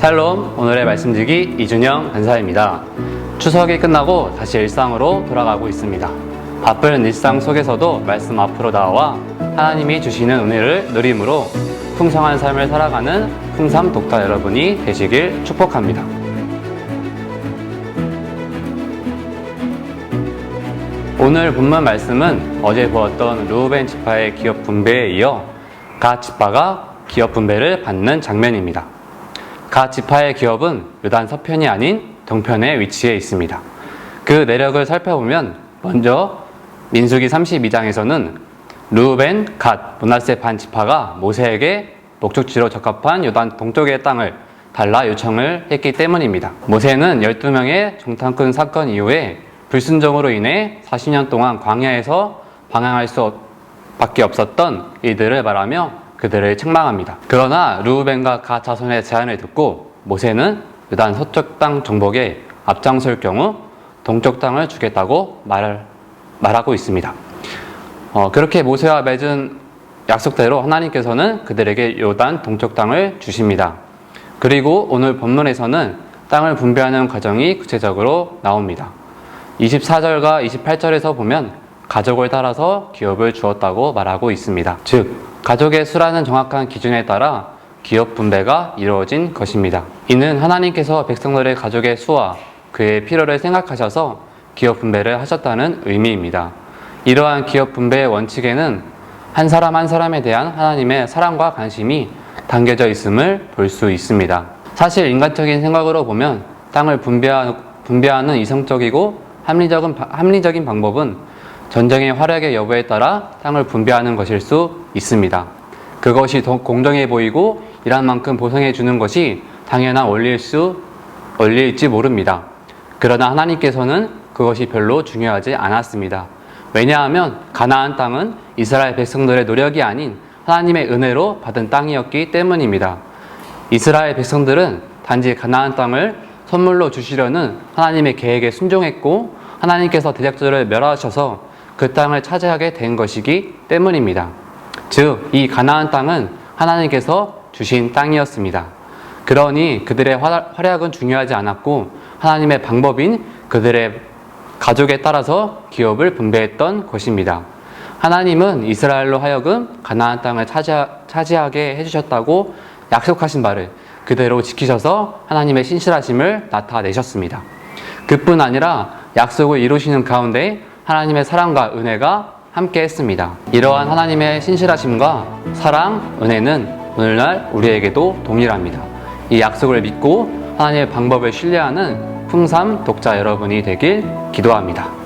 샬롬, 오늘의 말씀지기 이준영 간사입니다. 추석이 끝나고 다시 일상으로 돌아가고 있습니다. 바쁜 일상 속에서도 말씀 앞으로 나와 하나님이 주시는 은혜를 누림으로 풍성한 삶을 살아가는 풍삼 독자 여러분이 되시길 축복합니다. 오늘 본문 말씀은 어제 보았던 르우벤 지파의 기업 분배에 이어 갓 지파가 기업 분배를 받는 장면입니다. 갓 지파의 기업은 요단 서편이 아닌 동편에 위치해 있습니다. 그 내력을 살펴보면 먼저 민수기 32장에서는 르우벤, 갓, 므낫세 반 지파가 모세에게 목축지로 적합한 요단 동쪽의 땅을 달라 요청을 했기 때문입니다. 모세는 12명의 정탐꾼 사건 이후에 불순종으로 인해 40년 동안 광야에서 방황할 수밖에 없었던 이들을 말하며 그들을 책망합니다. 그러나 르우벤과 갓 자손의 제안을 듣고 모세는 요단 서쪽 땅 정복에 앞장설 경우 동쪽 땅을 주겠다고 말하고 있습니다. 그렇게 모세와 맺은 약속대로 하나님께서는 그들에게 요단 동쪽 땅을 주십니다. 그리고 오늘 본문에서는 땅을 분배하는 과정이 구체적으로 나옵니다. 24절과 28절에서 보면 가족을 따라서 기업을 주었다고 말하고 있습니다. 즉 가족의 수라는 정확한 기준에 따라 기업 분배가 이루어진 것입니다. 이는 하나님께서 백성들의 가족의 수와 그의 필요를 생각하셔서 기업 분배를 하셨다는 의미입니다. 이러한 기업 분배의 원칙에는 한 사람 한 사람에 대한 하나님의 사랑과 관심이 담겨져 있음을 볼 수 있습니다. 사실 인간적인 생각으로 보면 땅을 분배하는 이성적이고 합리적인 방법은 전쟁의 활약의 여부에 따라 땅을 분배하는 것일 수 있습니다. 그것이 더 공정해 보이고 일한 만큼 보상해 주는 것이 당연한 원리일지 모릅니다. 그러나 하나님께서는 그것이 별로 중요하지 않았습니다. 왜냐하면 가나안 땅은 이스라엘 백성들의 노력이 아닌 하나님의 은혜로 받은 땅이었기 때문입니다. 이스라엘 백성들은 단지 가나안 땅을 선물로 주시려는 하나님의 계획에 순종했고 하나님께서 대적들을 멸하셔서 그 땅을 차지하게 된 것이기 때문입니다. 즉, 이 가나안 땅은 하나님께서 주신 땅이었습니다. 그러니 그들의 활약은 중요하지 않았고 하나님의 방법인 그들의 가족에 따라서 기업을 분배했던 것입니다. 하나님은 이스라엘로 하여금 가나안 땅을 차지하게 해주셨다고 약속하신 바를 그대로 지키셔서 하나님의 신실하심을 나타내셨습니다. 그뿐 아니라 약속을 이루시는 가운데 하나님의 사랑과 은혜가 함께 했습니다. 이러한 하나님의 신실하심과 사랑, 은혜는 오늘날 우리에게도 동일합니다. 이 약속을 믿고 하나님의 방법을 신뢰하는 풍삼 독자 여러분이 되길 기도합니다.